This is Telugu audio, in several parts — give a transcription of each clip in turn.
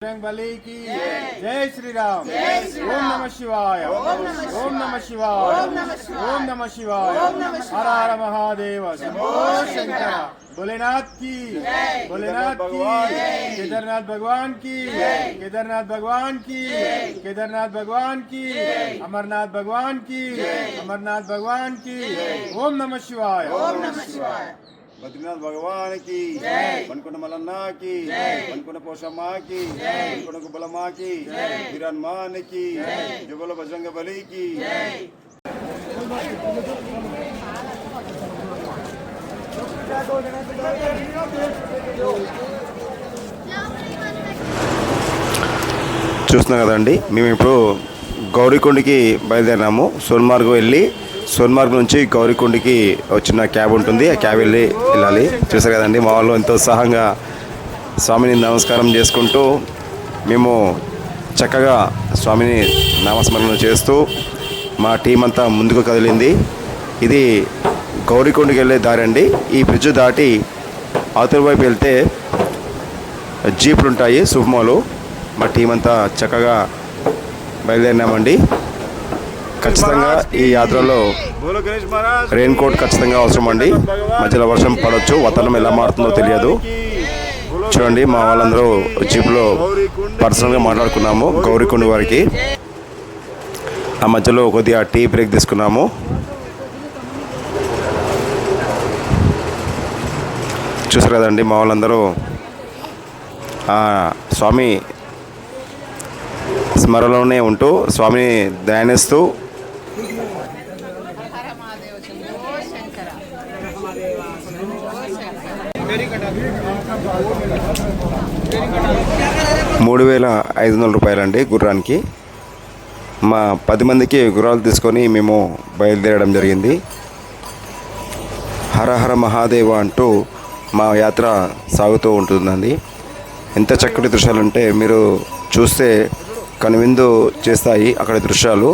बजरंग बली की जय श्री राम। ओम नमः शिवाय। ओम नमः शिवाय। ओम नमः शिवाय। हर हर महादेव। शंभो शंकर। भोलेनाथ की, भोलेनाथ की, केदारनाथ भगवान की, केदारनाथ भगवान की, केदारनाथ भगवान की, अमरनाथ भगवान की, अमरनाथ भगवान की। ओम नमः शिवाय। ओम नमः शिवाय। बद्रीनाथ भगवान की, मनकुंड मलन्ना की, मनकुंड पोषम्मा की, मनकुंड गुब्बलम्मा की, वीरहनुमान की, जुबल बजरंग बली की। చూస్తున్నాం కదండి, మేము ఇప్పుడు గౌరీకొండకి బయలుదేరినాము. సోన్మార్గ్ వెళ్ళి సోన్మార్గ్ నుంచి గౌరీకొండకి వచ్చిన క్యాబ్ ఉంటుంది, ఆ క్యాబ్ వెళ్ళాలి. చూసారు కదండి, మా వాళ్ళు ఎంతో ఉత్సాహంగా స్వామిని నమస్కారం చేసుకుంటూ మేము చక్కగా స్వామిని నామస్మరణ చేస్తూ మా టీం అంతా ముందుకు కదిలింది. ఇది గౌరీకొండకి వెళ్ళే దారి అండి. ఈ బ్రిడ్జ్ దాటి అవతల వైపు వెళ్తే జీపులు ఉంటాయి, సుమోలు. మా టీం అంతా చక్కగా బయలుదేరినామండి. ఖచ్చితంగా ఈ యాత్రలో రెయిన్ కోట్ ఖచ్చితంగా అవసరం అండి. మధ్యలో వర్షం పడవచ్చు, వాతావరణం ఎలా మారుతుందో తెలియదు. చూడండి, మా వాళ్ళందరూ జీప్లో పర్సనల్గా మాట్లాడుకున్నాము గౌరీకొండ వారికి. ఆ మధ్యలో కొద్దిగా టీ బ్రేక్ తీసుకున్నాము. చూసారు కదండి, మా వాళ్ళందరూ స్వామి స్మరణలోనే ఉంటూ స్వామిని ధ్యానిస్తూ ₹3,500 గుర్రానికి. మా 10 మందికి గుర్రాలు తీసుకొని మేము బయలుదేరడం జరిగింది. హర హర మహాదేవ అంటూ మా యాత్ర సాగుతూ ఉంటుందండి. ఎంత చక్కటి దృశ్యాలు ఉంటే మీరు చూస్తే కనువిందు చేస్తాయి అక్కడ దృశ్యాలు.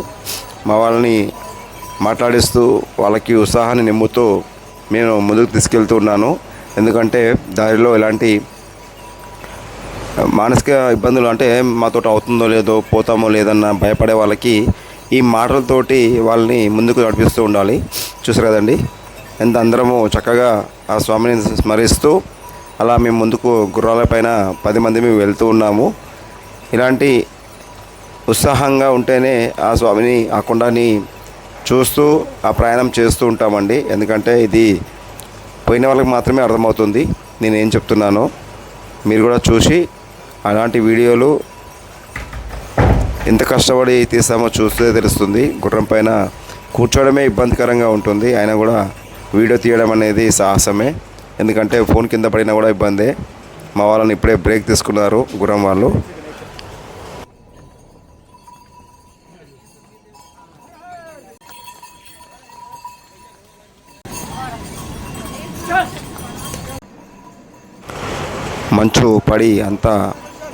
మా వాళ్ళని మాట్లాడిస్తూ వాళ్ళకి ఉత్సాహాన్ని నింపుతూ నేను ముందుకు తీసుకెళ్తూ ఉన్నాను. ఎందుకంటే దారిలో ఎలాంటి మానసిక ఇబ్బందులు, అంటే మాతో అవుతుందో లేదో, పోతామో లేదన్న భయపడే వాళ్ళకి ఈ మాటలతోటి వాళ్ళని ముందుకు నడిపిస్తూ ఉండాలి. చూసారు కదండి, ఎంత అందరము చక్కగా ఆ స్వామిని స్మరిస్తూ అలా మేము ముందుకు గుర్రాలపైన 10 మంది మేము వెళ్తూ ఉన్నాము. ఇలాంటి ఉత్సాహంగా ఉంటేనే ఆ స్వామిని, ఆ కొండని చూస్తూ ఆ ప్రయాణం చేస్తూ ఉంటామండి. ఎందుకంటే ఇది పోయిన వాళ్ళకి మాత్రమే అర్థమవుతుంది నేనేం చెప్తున్నానో. మీరు కూడా చూసి అలాంటి వీడియోలు ఎంత కష్టపడి తీసామో చూస్తే తెలుస్తుంది. గుర్రం పైన కూర్చోవడమే ఇబ్బందికరంగా ఉంటుంది, అయినా కూడా వీడియో తీయడం అనేది సాహసమే. ఎందుకంటే ఫోన్ కింద పడినా కూడా ఇబ్బందే. మా వాళ్ళని ఇప్పుడే బ్రేక్ తీసుకున్నారు గుర్రం వాళ్ళు. మంచు పడి అంతా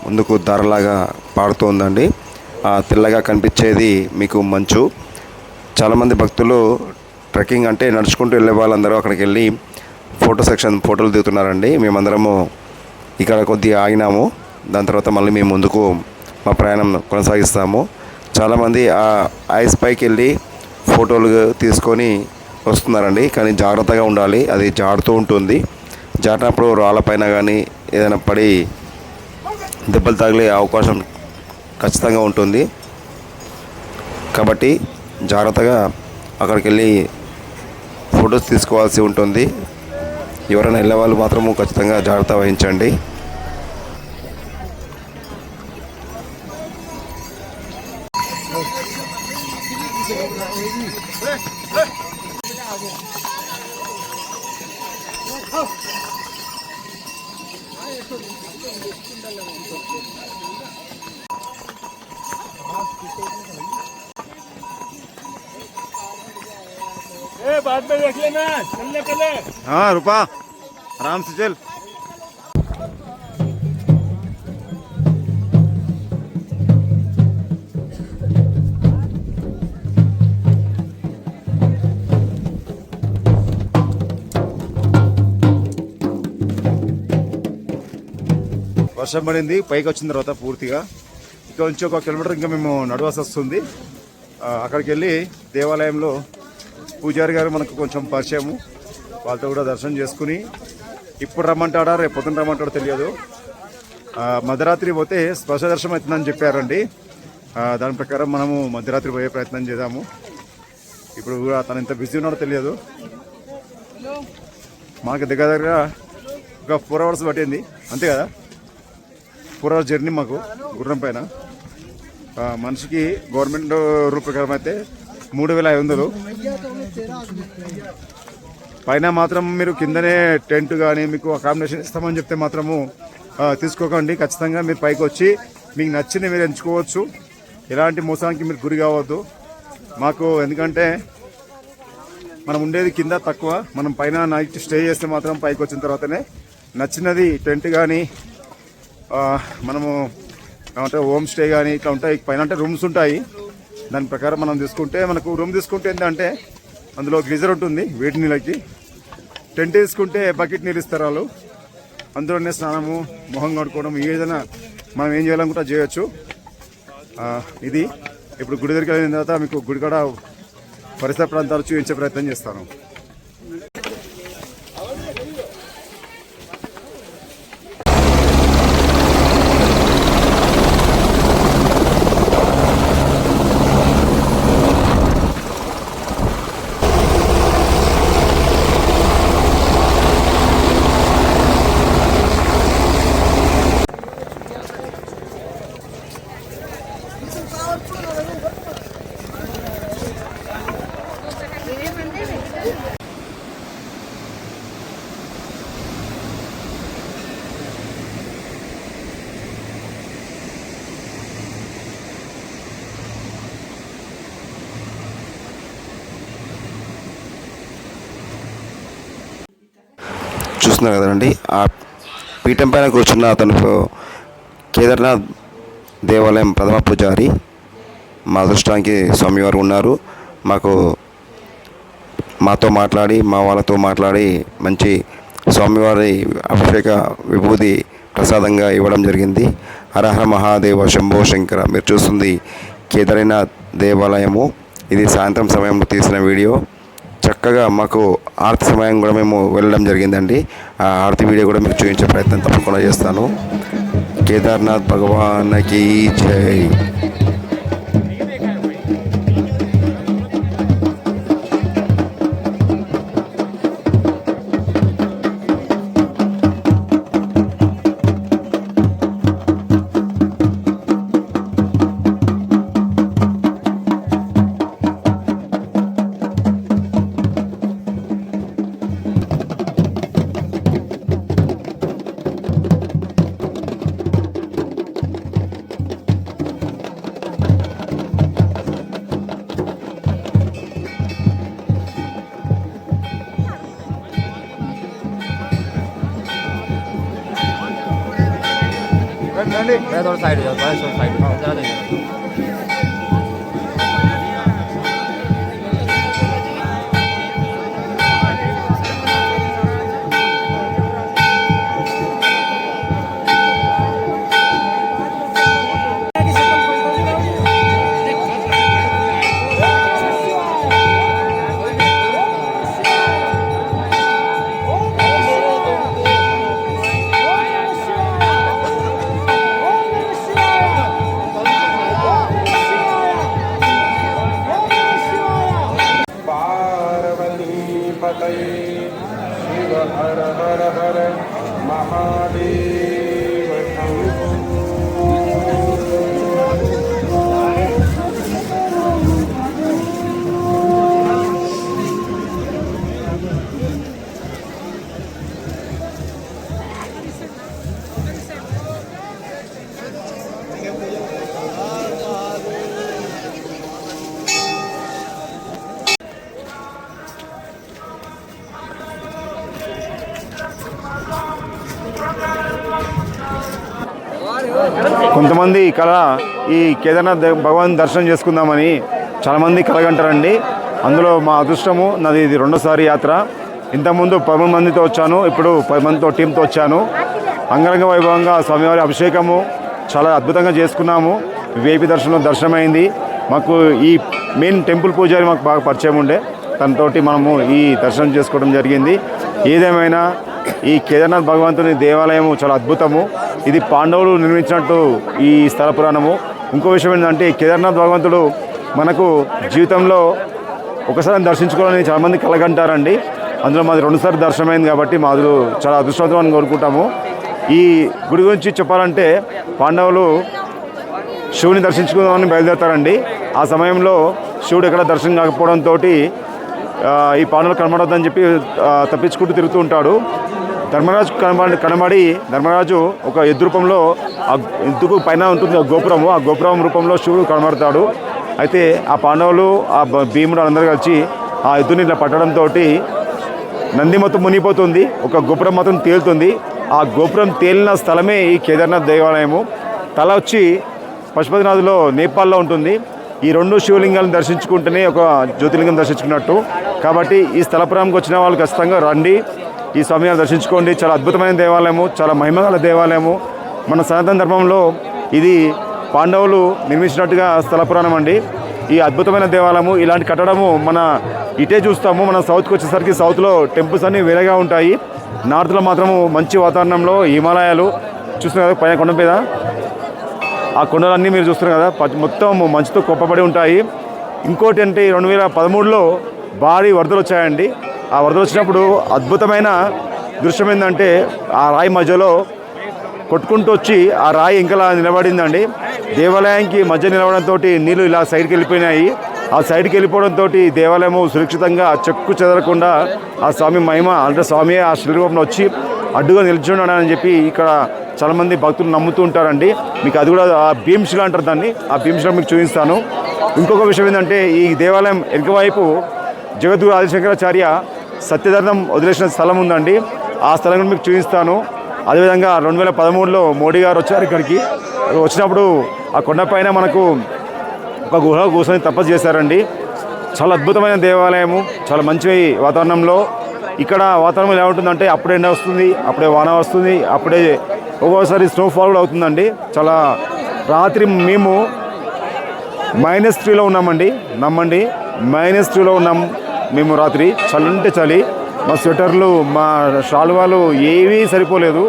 ముందుకు ధారలాగా పాడుతుందండి. తెల్లగా కనిపించేది మీకు మంచు. చాలామంది భక్తులు ట్రెక్కింగ్ అంటే నడుచుకుంటూ వెళ్ళే వాళ్ళందరూ అక్కడికి వెళ్ళి ఫోటోలు దిగుతున్నారండి. మేమందరము ఇక్కడ కొద్దిగా ఆగినాము. దాని తర్వాత మళ్ళీ మేము ముందుకు మా ప్రయాణం కొనసాగిస్తాము. చాలామంది ఆ ఐస్ పైకి వెళ్ళి ఫోటోలు తీసుకొని వస్తున్నారండి. కానీ జాగ్రత్తగా ఉండాలి, అది జారుతూ ఉంటుంది. జారినప్పుడు రాళ్ళపైన కానీ ఏదైనా పడి దెబ్బలు తగిలే అవకాశం ఖచ్చితంగా ఉంటుంది. కాబట్టి జాగ్రత్తగా అక్కడికి వెళ్ళి ఫొటోస్ తీసుకోవాల్సి ఉంటుంది. ఎవరైనా వెళ్ళే వాళ్ళు మాత్రము ఖచ్చితంగా జాగ్రత్త వహించండి. बाद में देख लेना, चलने पहले। हाँ रुपा, आराम से चल। వర్షం పడింది పైకి వచ్చిన తర్వాత పూర్తిగా ఇక్కడ నుంచి 1 కిలోమీటర్ ఇంకా మేము నడవాల్సి వస్తుంది. అక్కడికి వెళ్ళి దేవాలయంలో పూజారి గారు మనకు కొంచెం పరిచయము, వాళ్ళతో కూడా దర్శనం చేసుకుని ఇప్పుడు రమ్మంటాడా రేపు పొద్దున రమ్మంటాడో తెలియదు. మధ్యరాత్రి పోతే స్పర్శ దర్శనం అవుతుందని చెప్పారండి. దాని ప్రకారం మనము మధ్యరాత్రి పోయే ప్రయత్నం చేద్దాము. ఇప్పుడు కూడా తను ఎంత బిజీ ఉన్నాడో తెలియదు. మాకు దగ్గర ఒక 4 అవర్స్ పట్టింది అంతే కదా, 4 అవర్స్ జర్నీ మాకు గుర్రం పైన. మనిషికి గవర్నమెంట్ రూల్ ప్రకారం అయితే 3500. పైన మాత్రం మీరు కిందనే టెంట్ కానీ మీకు అకామిడేషన్ ఇస్తామని చెప్తే మాత్రము తీసుకోకండి. ఖచ్చితంగా మీరు పైకి వచ్చి మీకు నచ్చింది మీరు ఎంచుకోవచ్చు. ఎలాంటి మోసానికి మీరు గురి కావద్దు మాకు. ఎందుకంటే మనం ఉండేది కింద తక్కువ, మనం పైన నైట్ స్టే చేస్తే మాత్రం పైకి వచ్చిన తర్వాతనే నచ్చినది టెంట్ కానీ మనము అంటే హోమ్ స్టే కానీ ఇట్లా ఉంటాయి. పైన అంటే రూమ్స్ ఉంటాయి, దాని ప్రకారం మనం తీసుకుంటే మనకు రూమ్ తీసుకుంటే ఏంటంటే అందులో గీజర్ ఉంటుంది వేడి నీళ్ళకి. టెంట్ తీసుకుంటే బకెట్ నీళ్ళు ఇస్తారు వాళ్ళు, అందులోనే స్నానము మొహం కడుక్కోవడం ఏదైనా మనం ఏం చేయాలనుకుంటా చేయొచ్చు. ఇది ఇప్పుడు గుడి దగ్గరికి వెళ్ళిన తర్వాత మీకు గుడి కాడ పరిసర ప్రాంతాలు చూపించే ప్రయత్నం చేస్తాను. చూస్తున్నారు కదండి, ఆ పీఠం పైన కూర్చున్న అతను కేదార్నాథ్ దేవాలయం ప్రథమ పూజారి. మా అదృష్టానికి స్వామివారు ఉన్నారు. మాతో మాట్లాడి మా వాళ్ళతో మాట్లాడి మంచి స్వామివారి అభిషేక విభూతి ప్రసాదంగా ఇవ్వడం జరిగింది. హరహర మహాదేవ శంభో శంకర. మీరు చూస్తుంది కేదార్నాథ్ దేవాలయము. ఇది సాయంత్రం సమయంలో తీసిన వీడియో. చక్కగా మాకు ఆరతి సమయం కూడా మేము వెళ్ళడం జరిగిందండి. ఆ ఆరతి వీడియో కూడా మీకు చూపించే ప్రయత్నం తప్పకుండా చేస్తాను. కేదార్నాథ్ భగవాన్కి జై. मैं थोड़ा साइड हो जाता है, साइड ज़्यादा शिव हर हर हर महादेव కొంతమంది కళ ఈ కేదార్నాథ్ భగవాన్ దర్శనం చేసుకుందామని చాలామంది కలగంటారండి. అందులో మా అదృష్టము, నాది ఇది రెండోసారి యాత్ర. ఇంతకుముందు 10 మందితో వచ్చాను, ఇప్పుడు 10 మందితో టీంతో వచ్చాను. అంగరంగ వైభవంగా స్వామివారి అభిషేకము చాలా అద్భుతంగా చేసుకున్నాము. విఐపి దర్శనమైంది. మాకు ఈ మెయిన్ టెంపుల్ పూజారి మాకు బాగా పరిచయం ఉండే, తనతోటి మనము ఈ దర్శనం చేసుకోవడం జరిగింది. ఏదేమైనా ఈ కేదార్నాథ్ భగవంతుని దేవాలయము చాలా అద్భుతము. ఇది పాండవులు నిర్మించినట్టు ఈ స్థల పురాణము. ఇంకో విషయం ఏంటంటే కేదార్నాథ్ భగవంతుడు మనకు జీవితంలో ఒకసారి దర్శించుకోవాలని చాలామంది కలగంటారండి. అందులో మాది 2 సార్లు దర్శనమైంది కాబట్టి మాది చాలా అదృష్టవంతం కోరుకుంటాము. ఈ గుడి గురించి చెప్పాలంటే పాండవులు శివుని దర్శించుకుందామని బయలుదేరతారండి. ఆ సమయంలో శివుడు ఎక్కడ దర్శనం కాకపోవడంతో ఈ పాండవులు కనబడొద్దని చెప్పి తప్పించుకుంటూ తిరుగుతూ ఉంటాడు. ధర్మరాజు ధర్మరాజు ఒక ఎద్దు రూపంలో ఆ ఎద్దుకు పైన ఉంటుంది గోపురము, ఆ గోపురం రూపంలో శివుడు కనబడతాడు. అయితే ఆ పాండవులు ఆ భీముడు అందరూ కలిసి ఆ ఎద్దుని ఇట్లా పట్టడంతో నంది మొత్తం మునిగిపోతుంది, ఒక గోపురం మాత్రం తేలుతుంది. ఆ గోపురం తేలిన స్థలమే ఈ కేదార్నాథ్ దేవాలయము. తల వచ్చి పశుపతినాథ్లో నేపాల్లో ఉంటుంది. ఈ 2 శివలింగాలను దర్శించుకుంటేనే ఒక జ్యోతిలింగం దర్శించుకున్నట్టు. కాబట్టి ఈ స్థలపురానికి వచ్చిన వాళ్ళు ఖచ్చితంగా రండి, ఈ స్వామిని దర్శించుకోండి. చాలా అద్భుతమైన దేవాలయము, చాలా మహిమగల దేవాలయము. మన సనాతన ధర్మంలో ఇది పాండవులు నిర్మించినట్టుగా స్థల పురాణం అండి. ఈ అద్భుతమైన దేవాలయము, ఇలాంటి కట్టడము మన ఇటే చూస్తాము. మన సౌత్కి వచ్చేసరికి సౌత్లో టెంపుల్స్ అన్నీ వేరేగా ఉంటాయి. నార్త్లో మాత్రము మంచి వాతావరణంలో హిమాలయాలు చూస్తున్నారు కదా, పైన కొండ మీద ఆ కొండలన్నీ మీరు చూస్తున్నారు కదా, మొత్తం మంచుతో కొప్పబడి ఉంటాయి. ఇంకోటి అంటే 2013లో భారీ వరదలు వచ్చాయండి. ఆ వరదలు వచ్చినప్పుడు అద్భుతమైన దృశ్యం ఏంటంటే ఆ రాయి మధ్యలో కొట్టుకుంటూ వచ్చి ఆ రాయి ఇంకలా నిలబడిందండి. దేవాలయానికి మధ్య నిలబడంతో నీళ్ళు ఇలా సైడ్కి వెళ్ళిపోయినాయి. ఆ సైడ్కి వెళ్ళిపోవడంతో దేవాలయము సురక్షితంగా చెక్కు చెదరకుండా ఆ స్వామి మహిమ అంటే స్వామి ఆ శిల్పంలో వచ్చి అడ్డుగా నిల్చున్నాడని చెప్పి ఇక్కడ చాలామంది భక్తులు నమ్ముతూ ఉంటారండి. మీకు అది కూడా ఆ భీమశిల అంటారు దాన్ని, ఆ భీమశిల మీకు చూపిస్తాను. ఇంకొక విషయం ఏంటంటే ఈ దేవాలయం వెనుక వైపు జగద్గురు ఆదిశంకరాచార్య సత్యధర్మం వదిలేసిన స్థలం ఉందండి. ఆ స్థలం కూడా మీకు చూపిస్తాను. అదేవిధంగా 2013లో మోడీ గారు వచ్చారు ఇక్కడికి. వచ్చినప్పుడు ఆ కొండపైన మనకు ఒక గుహ కూర్చొని తపస్సు చేశారండి. చాలా అద్భుతమైన దేవాలయము, చాలా మంచి వాతావరణంలో. ఇక్కడ వాతావరణం ఎలా ఉంటుందంటే అప్పుడే ఎండ వస్తుంది, అప్పుడే వాన వస్తుంది, అప్పుడే ఒక్కోసారి స్నోఫాల్ కూడా అవుతుందండి. చాలా రాత్రి మేము -3లో ఉన్నామండి, నమ్మండి. -3లో ఉన్నాం మేము రాత్రి. చలి అంటే చలి, మా స్వెటర్లు మా షాల్వాలు ఏవీ సరిపోలేదు.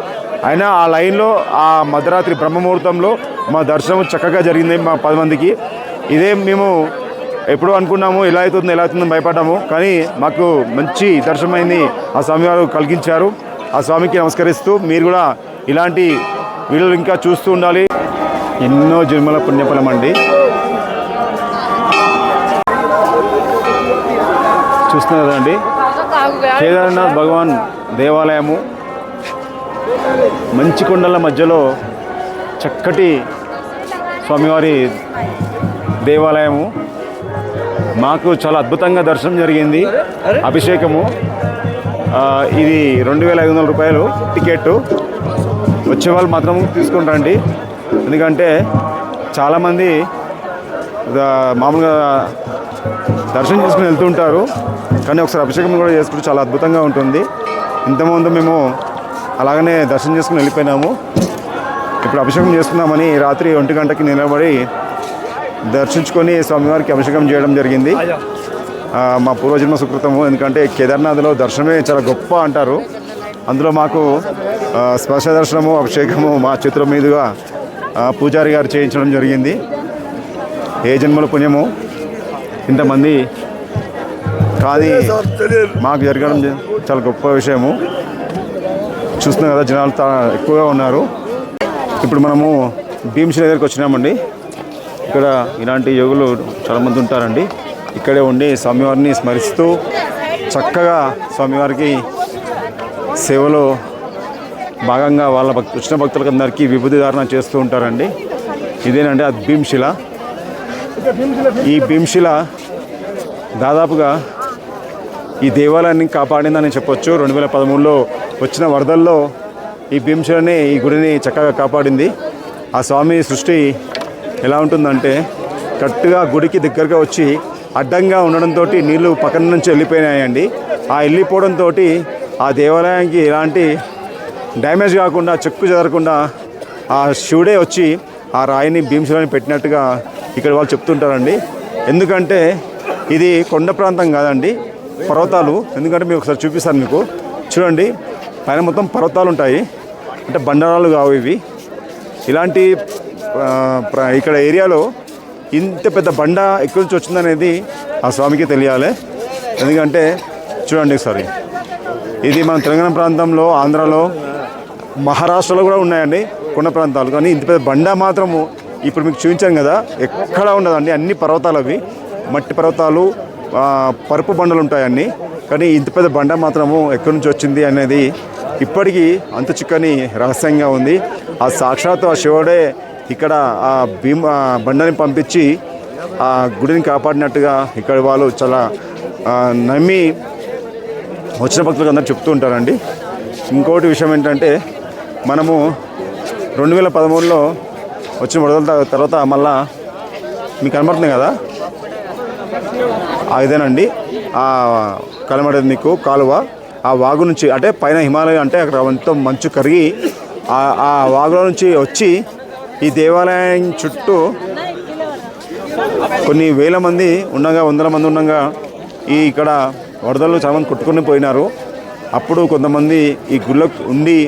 అయినా ఆ లైన్లో ఆ మధ్యరాత్రి బ్రహ్మముహూర్తంలో మా దర్శనం చక్కగా జరిగింది మా 10 మందికి. ఇదే మేము ఎప్పుడూ అనుకున్నాము ఎలా అవుతుందని భయపడ్డాము. కానీ మాకు మంచి దర్శనమైంది, ఆ స్వామివారు కలిగించారు. ఆ స్వామికి నమస్కరిస్తూ మీరు కూడా ఇలాంటి వీడియోలు ఇంకా చూస్తూ ఉండాలి. ఎన్నో జన్మల పుణ్యఫలం అండి. చూస్తున్నారు కదండి కేదార్నాథ్ భగవాన్ దేవాలయము. మంచి కొండల మధ్యలో చక్కటి స్వామివారి దేవాలయము. మాకు చాలా అద్భుతంగా దర్శనం జరిగింది. అభిషేకము ఇది 2500 రూపాయలు టికెట్. వచ్చేవాళ్ళు మాత్రం తీసుకుని రండి. ఎందుకంటే చాలామంది మామూలుగా దర్శనం చేసుకుని వెళ్తుంటారు, కానీ ఒకసారి అభిషేకం కూడా చేసుకుంటే చాలా అద్భుతంగా ఉంటుంది. ఇంతకుముందు మేము అలాగనే దర్శనం చేసుకుని వెళ్ళిపోయినాము. ఇప్పుడు అభిషేకం చేసుకున్నామని రాత్రి 1 గంటకి నిలబడి దర్శించుకొని స్వామివారికి అభిషేకం చేయడం జరిగింది. మా పూర్వజన్మ సుకృతము. ఎందుకంటే కేదార్నాథ్లో దర్శనమే చాలా గొప్ప అంటారు. అందులో మాకు స్పర్శ దర్శనము, అభిషేకము మా చేతుల మీదుగా పూజారి గారు చేయించడం జరిగింది. ఏ జన్మల పుణ్యము ఇంతమంది కానీ మాకు జరగడం చాలా గొప్ప విషయము. చూస్తున్నాం కదా, జనాలు ఎక్కువగా ఉన్నారు. ఇప్పుడు మనము భీమశిల దగ్గరికి వచ్చినామండి. ఇక్కడ ఇలాంటి యోగులు చాలామంది ఉంటారండి. ఇక్కడే ఉండి స్వామివారిని స్మరిస్తూ చక్కగా స్వామివారికి సేవలో భాగంగా వాళ్ళ వచ్చిన భక్తులకు అందరికీ విభూతి ధారణ చేస్తూ ఉంటారండి. ఇదేనండి అది భీమశిల. ఈ భీమశిల దాదాపుగా ఈ దేవాలయాన్ని కాపాడిందని చెప్పొచ్చు. 2013లో వచ్చిన వరదల్లో ఈ భీమశిలని, ఈ గుడిని చక్కగా కాపాడింది. ఆ స్వామి సృష్టి ఎలా ఉంటుందంటే కరెక్ట్గా గుడికి దగ్గరగా వచ్చి అడ్డంగా ఉండడంతో నీళ్లు పక్కన నుంచి వెళ్ళిపోయినాయండి. ఆ వెళ్ళిపోవడంతో ఆ దేవాలయానికి ఎలాంటి డ్యామేజ్ కాకుండా చెక్కు చెదరకుండా ఆ శివుడే వచ్చి ఆ రాయిని భీమశిలని పెట్టినట్టుగా ఇక్కడ వాళ్ళు చెప్తుంటారండి. ఎందుకంటే ఇది కొండ ప్రాంతం కాదండి, పర్వతాలు. ఎందుకంటే మీకు ఒకసారి చూపిస్తాను మీకు. చూడండి, పైన మొత్తం పర్వతాలు ఉంటాయి, అంటే బండరాలు కావు ఇవి. ఇలాంటి ఇక్కడ ఏరియాలో ఇంత పెద్ద బండ ఎక్కడి నుంచి వచ్చిందనేది ఆ స్వామికి తెలియాలి. ఎందుకంటే చూడండి ఒకసారి, ఇది మన తెలంగాణ ప్రాంతంలో, ఆంధ్రాలో, మహారాష్ట్రలో కూడా ఉన్నాయండి కొండ ప్రాంతాలు. కానీ ఇంత పెద్ద బండ మాత్రము ఇప్పుడు మీకు చూపించాను కదా, ఎక్కడ ఉండదండి. అన్ని పర్వతాలు, అవి మట్టి పర్వతాలు, పరుపు బండలు ఉంటాయి అన్నీ. కానీ ఇంత పెద్ద బండ మాత్రము ఎక్కడి నుంచి వచ్చింది అనేది ఇప్పటికీ అంత చిక్కని రహస్యంగా ఉంది. ఆ సాక్షాత్తు ఆ శివుడే ఇక్కడ ఆ బండని పంపించి ఆ గుడిని కాపాడినట్టుగా ఇక్కడ వాళ్ళు చాలా నమ్మి వచ్చిన భక్తులకు అందరూ చెప్తూ ఉంటారండి. ఇంకోటి విషయం ఏంటంటే, మనము 2013లో వచ్చిన వరదల తర్వాత మళ్ళా మీకు కనబడుతుంది కదా, ఇదేనండి ఆ కనబడేది మీకు కాలువ. ఆ వాగు నుంచి, అంటే పైన హిమాలయం, అంటే అక్కడ మొత్తం మంచు కరిగి ఆ వాగులో నుంచి వచ్చి ఈ దేవాలయం చుట్టూ కొన్ని వేల మంది ఉండగా, వందల మంది ఉండగా ఇక్కడ వరదలు చాలా మంది కొట్టుకుని పోయినారు. అప్పుడు కొంతమంది ఈ గుళ్ళో ఉండి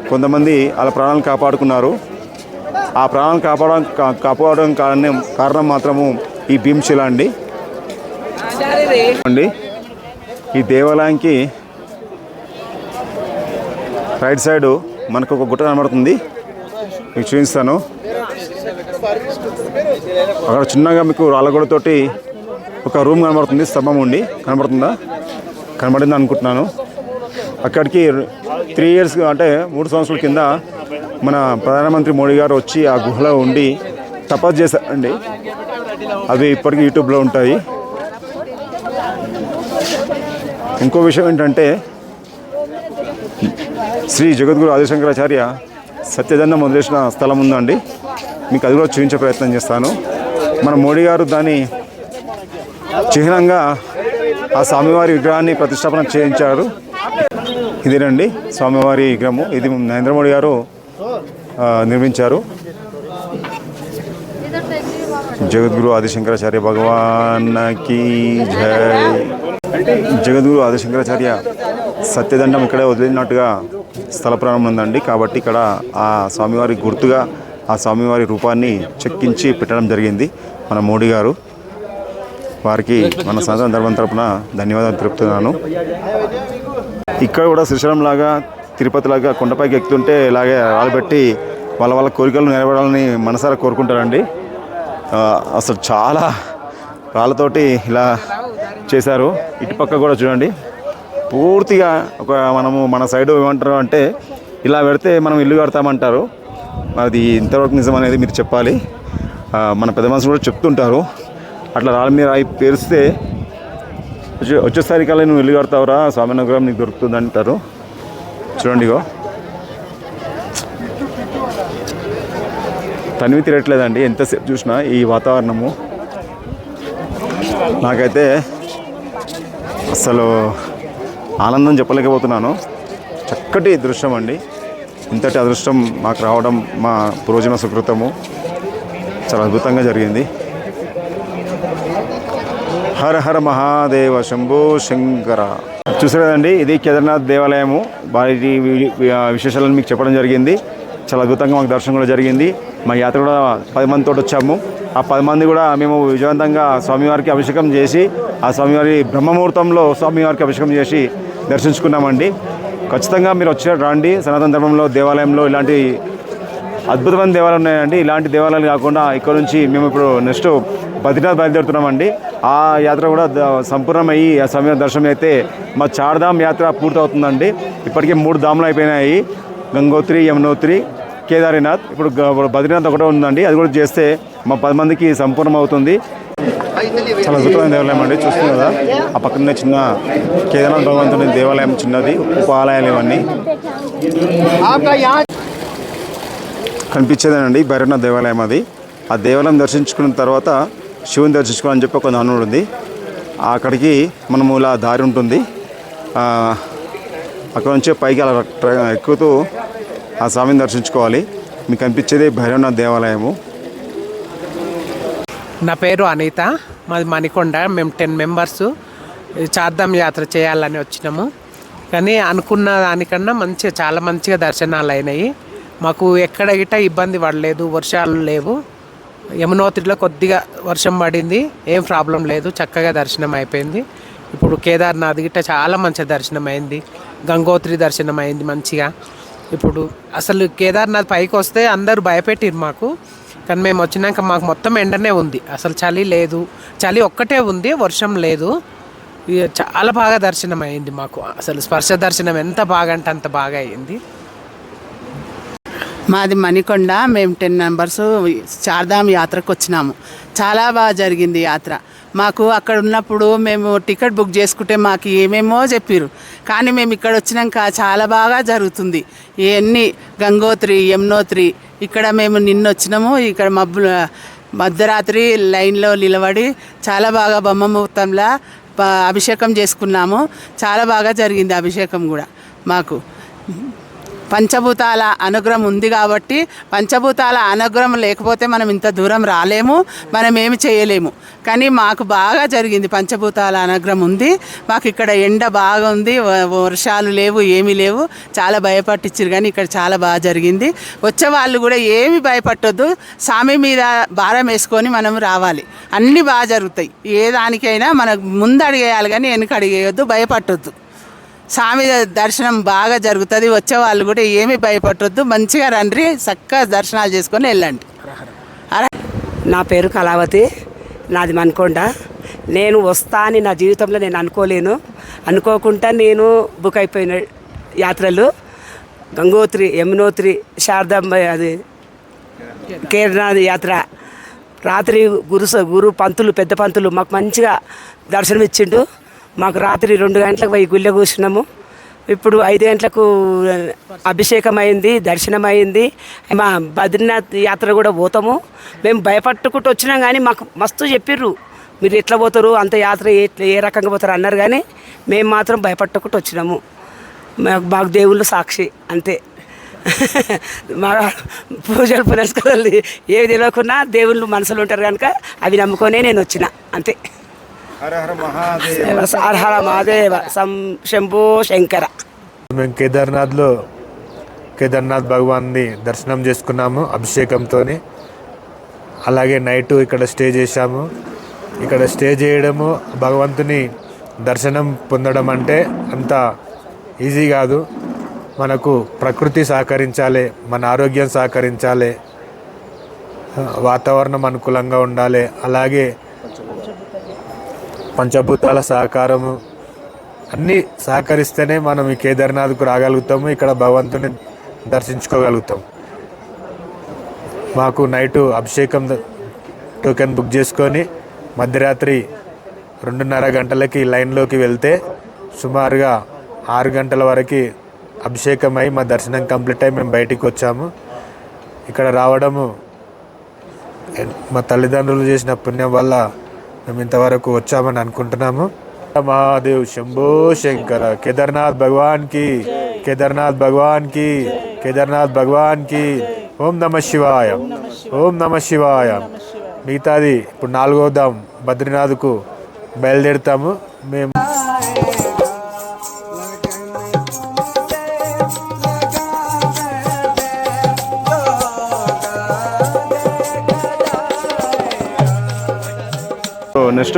కొంతమంది వాళ్ళ ప్రాణాలను కాపాడుకున్నారు. ఆ ప్రాణాలను కాపాడడం కారణం మాత్రము ఈ భీమశిల అండి. ఈ దేవాలయానికి రైట్ సైడు మనకు ఒక గుట్ట కనబడుతుంది, మీకు చూపిస్తాను. అక్కడ చిన్నగా మీకు రాళ్ళగొడతోటి ఒక రూమ్ కనబడుతుంది, స్తంభం ఉండి. కనబడింది అనుకుంటున్నాను. అక్కడికి 3 years, అంటే 3 సంవత్సరాల కింద మన ప్రధానమంత్రి మోడీ గారు వచ్చి ఆ గుహలో ఉండి తపస్సు చేశారండి. అవి ఇప్పటికీ యూట్యూబ్లో ఉంటాయి. ఇంకో విషయం ఏంటంటే, శ్రీ జగద్గురు ఆదిశంకరాచార్య సత్యదండం వదిలేసిన స్థలం ఉందండి. మీకు అది కూడా చూపించే ప్రయత్నం చేస్తాను. మన మోడీ గారు దాన్ని చిహ్నంగా ఆ స్వామివారి విగ్రహాన్ని ప్రతిష్టాపన చేయించారు. ఇదేనండి స్వామివారి విగ్రహము. ఇది నరేంద్ర మోడీ గారు నిర్మించారు. జగద్గురు ఆదిశంకరాచార్య భగవాన్కి జై. జగద్గురు ఆదిశంకరాచార్య సత్యదండం ఇక్కడే వదిలినట్టుగా స్థల ప్రారంభం ఉందండి. కాబట్టి ఇక్కడ ఆ స్వామివారి గుర్తుగా ఆ స్వామివారి రూపాన్ని చెక్కించి పెట్టడం జరిగింది మన మోడీ గారు. వారికి మన సనాతన ధర్మం తరపున ధన్యవాదాలు తెలుపుతున్నాను. ఇక్కడ కూడా శ్రీశైలం లాగా, తిరుపతి లాగా కొండపైకి ఎక్కుతుంటే ఇలాగే రాళ్ళబెట్టి వాళ్ళ కోరికలు నెరవేరాలని మనసారా కోరుకుంటారండి. అసలు చాలా రాళ్ళతోటి ఇలా చేశారు. ఇటుపక్క కూడా చూడండి, పూర్తిగా మన సైడు ఏమంటారు అంటే, ఇలా పెడితే మనం ఇల్లు కడతామంటారు. అది ఇంతవరకు నిజం అనేది మీరు చెప్పాలి. మన పెద్ద మనుషులు కూడా చెప్తుంటారు, అట్లా రాళ్ళ మీద రాయి పేరిస్తే వచ్చేసరికి నువ్వు ఇల్లు కడతావురా, స్వామి అనుగ్రహం నీకు దొరుకుతుంది అంటారు. చూడండి, ఇగో తనివి తిరగట్లేదండి. ఎంతసేపు చూసినా ఈ వాతావరణము నాకైతే అసలు ఆనందం చెప్పలేకపోతున్నాను. చక్కటి దృశ్యం అండి. ఇంతటి అదృష్టం మాకు రావడం మా పూర్వజన్మ సుకృతము. చాలా అద్భుతంగా జరిగింది. హర హర మహాదేవ శంభో శంకర. చూసారు కదండి, ఇది కేదార్నాథ్ దేవాలయము. వాటి విశేషాలను మీకు చెప్పడం జరిగింది. చాలా అద్భుతంగా మాకు దర్శనం కూడా జరిగింది. మా యాత్ర కూడా 10 మందితో వచ్చాము. ఆ 10 మంది కూడా మేము విజయవంతంగా స్వామివారికి అభిషేకం చేసి, ఆ స్వామివారి బ్రహ్మముహూర్తంలో స్వామివారికి అభిషేకం చేసి దర్శించుకున్నామండి. ఖచ్చితంగా మీరు రండి. సనాతన ధర్మంలో దేవాలయంలో ఇలాంటి అద్భుతమైన దేవాలయాలు ఉన్నాయండి. ఇలాంటి దేవాలయాలు కాకుండా ఇక్కడ నుంచి మేము ఇప్పుడు నెక్స్ట్ బద్రీనాథ్ బయలుదేరుతున్నామండి. ఆ యాత్ర కూడా సంపూర్ణమయ్యి ఆ స్వామివారి దర్శనం అయితే మా చార్ధామ్ యాత్ర పూర్తవుతుందండి. ఇప్పటికే 3 ధాములు అయిపోయినాయి, గంగోత్రి, యమునోత్రి, కేదార్నాథ్. ఇప్పుడు బద్రీనాథ్ ఒకటే ఉందండి. అది కూడా చేస్తే మా 10 మందికి సంపూర్ణం అవుతుంది. చాలా అద్భుతమైన దేవాలయం అండి. చూస్తుంది కదా, ఆ పక్కనే చిన్న కేదార్నాథ్ భగవంతుని దేవాలయం, చిన్నది ఉపాలయాలు ఇవన్నీ కనిపించేదేనండి. భైరవనాథ్ దేవాలయం అది. ఆ దేవాలయం దర్శించుకున్న తర్వాత శివుని దర్శించుకోవాలని చెప్పి ఒక నానుడు ఉంది. అక్కడికి మనము ఇలా దారి ఉంటుంది. అక్కడ నుంచి పైకి అలా ఎక్కుతూ ఆ స్వామిని దర్శించుకోవాలి. మీకు కనిపించేది భైరవనాథ్ దేవాలయము. నా పేరు అనిత, మాది మణికొండ. మేము 10 మెంబర్స్ చార్ధామ్ యాత్ర చేయాలని వచ్చినాము. కానీ అనుకున్న దానికన్నా చాలా మంచిగా దర్శనాలు అయినాయి. మాకు ఎక్కడ గిట్ట ఇబ్బంది పడలేదు, వర్షాలు లేవు. యమునోత్రిలో కొద్దిగా వర్షం పడింది, ఏం ప్రాబ్లం లేదు, చక్కగా దర్శనం అయిపోయింది. ఇప్పుడు కేదార్నాథ్ గిట్ట చాలా మంచిగా దర్శనం అయింది, గంగోత్రి దర్శనం అయింది మంచిగా. ఇప్పుడు అసలు కేదార్నాథ్ పైకి వస్తే అందరూ భయపెట్టిరు మాకు, కానీ మేము వచ్చినాక మాకు మొత్తం ఎండనే ఉంది, అసలు చలి లేదు, చలి ఒక్కటే ఉంది, వర్షం లేదు. చాలా బాగా దర్శనం అయింది మాకు. అసలు స్పర్శ దర్శనం ఎంత బాగా అంటే అంత బాగా అయింది. మాది మణికొండ. మేము 10 మెంబర్స్ చార్ధామ్ యాత్రకు వచ్చినాము. చాలా బాగా జరిగింది యాత్ర. మాకు అక్కడ ఉన్నప్పుడు మేము టికెట్ బుక్ చేసుకుంటే మాకు ఏమేమో చెప్పారు, కానీ మేము ఇక్కడ వచ్చినాక చాలా బాగా జరుగుతుంది. ఇవన్నీ గంగోత్రి, యమునోత్రి, ఇక్కడ మేము నిన్న వచ్చినాము. ఇక్కడ మధ్యరాత్రి లైన్లో నిలబడి చాలా బాగా బొమ్మ ముహూర్తంలో అభిషేకం చేసుకున్నాము. చాలా బాగా జరిగింది అభిషేకం కూడా. మాకు పంచభూతాల అనుగ్రహం ఉంది కాబట్టి, పంచభూతాల అనుగ్రహం లేకపోతే మనం ఇంత దూరం రాలేము, మనం ఏమి చేయలేము. కానీ మాకు బాగా జరిగింది, పంచభూతాల అనుగ్రహం ఉంది మాకు. ఇక్కడ ఎండ బాగా ఉంది, వర్షాలు లేవు, ఏమీ లేవు. చాలా భయపట్టించారు, కానీ ఇక్కడ చాలా బాగా జరిగింది. వచ్చే వాళ్ళు కూడా ఏమి భయపట్టొద్దు, స్వామి మీద భారం వేసుకొని మనం రావాలి. అన్నీ బాగా జరుగుతాయి. ఏ దానికైనా మనకు ముందు అడిగేయాలి, కానీ వెనుక అడిగేయొద్దు, భయపట్టొద్దు. స్వామి దర్శనం బాగా జరుగుతుంది. వచ్చే వాళ్ళు కూడా ఏమీ భయపడొద్దు, మంచిగా రండి, చక్కగా దర్శనాలు చేసుకొని వెళ్ళండి. నా పేరు కళావతి, నాది మణికొండ. నేను వస్తా అని నా జీవితంలో నేను అనుకోలేను. అనుకోకుండా నేను బుక్ అయిపోయిన యాత్రలు గంగోత్రి, యమునోత్రి, శారదాంబ, అది కేదార్నాథ్ యాత్ర. రాత్రి గురు పంతులు, పెద్ద పంతులు మాకు మంచిగా దర్శనం ఇచ్చిండు. మాకు రాత్రి 2 గంటలకు పోయి గుళ్ళె కూర్చున్నాము. ఇప్పుడు 5 గంటలకు అభిషేకం అయింది, దర్శనం అయింది. మా బద్రీనాథ్ యాత్ర కూడా పోతాము. మేము భయపట్టుకుంటూ వచ్చినాం, కానీ మాకు మస్తు చెప్పిర్రు, మీరు ఎట్లా పోతారు, అంత యాత్ర ఏ రకంగా పోతారు అన్నారు. కానీ మేము మాత్రం భయపట్టుకుంటూ వచ్చినాము. మాకు దేవుళ్ళు సాక్షి అంతే. మా పూజలు పునస్కారాలు ఏవి తెలియకున్నా దేవుళ్ళు మనసులో ఉంటారు కనుక అవి నమ్ముకొనే నేను వచ్చిన అంతే. హర హర మహాదేవ. హర హర మహాదేవ, శంభో శంకర. మేము కేదార్నాథ్ భగవాన్ని దర్శనం చేసుకున్నాము అభిషేకంతో. అలాగే నైట్ ఇక్కడ స్టే చేశాము. ఇక్కడ స్టే చేయడము, భగవంతుని దర్శనం పొందడం అంటే అంత ఈజీ కాదు. మనకు ప్రకృతి సహకరించాలి, మన ఆరోగ్యం సహకరించాలి, వాతావరణం అనుకూలంగా ఉండాలి, అలాగే పంచభూతాల సహకారము అన్నీ సహకరిస్తేనే మనం ఈ కేదార్నాథ్కు రాగలుగుతాము, ఇక్కడ భగవంతుని దర్శించుకోగలుగుతాం. మాకు నైటు అభిషేకం టోకెన్ బుక్ చేసుకొని మధ్యరాత్రి 2:30 గంటలకి లైన్లోకి వెళ్తే సుమారుగా 6 గంటల వరకు అభిషేకం అయి మా దర్శనం కంప్లీట్ అయ్యి మేము బయటికి వచ్చాము. ఇక్కడ రావడము మా తల్లిదండ్రులు చేసిన పుణ్యం వల్ల మేము ఇంతవరకు వచ్చామని అనుకుంటున్నాము. మహాదేవ్ శంభో శంకర. కేదార్నాథ్ భగవాన్ కి, కేదార్నాథ్ భగవాన్ కి, కేదార్నాథ్ భగవాన్ కి. ఓం నమ శివాయ, ఓం నమ శివాయ. మిగతాది ఇప్పుడు 4వ ధామ్ బద్రీనాథ్కు బయలుదేరుతాము మేము. నెక్స్ట్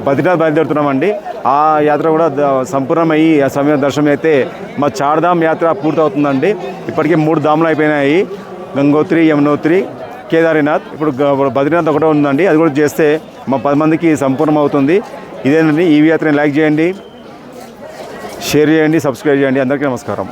బద్రీనాథ్ బయలుదేరుతున్నామండి. ఆ యాత్ర కూడా సంపూర్ణమయ్యి ఆ సమయ దర్శనం అయితే మా చార్ధామ్ యాత్ర పూర్తవుతుందండి. ఇప్పటికే 3 ధాములు అయిపోయినాయి, గంగోత్రి, యమునోత్రి, కేదార్నాథ్. ఇప్పుడు బద్రీనాథ్ ఒకటే ఉందండి, అది కూడా చేస్తే మా 10 మందికి సంపూర్ణం అవుతుంది. ఇదేనండి ఈ యాత్రని లైక్ చేయండి, షేర్ చేయండి, సబ్స్క్రైబ్ చేయండి. అందరికీ నమస్కారం.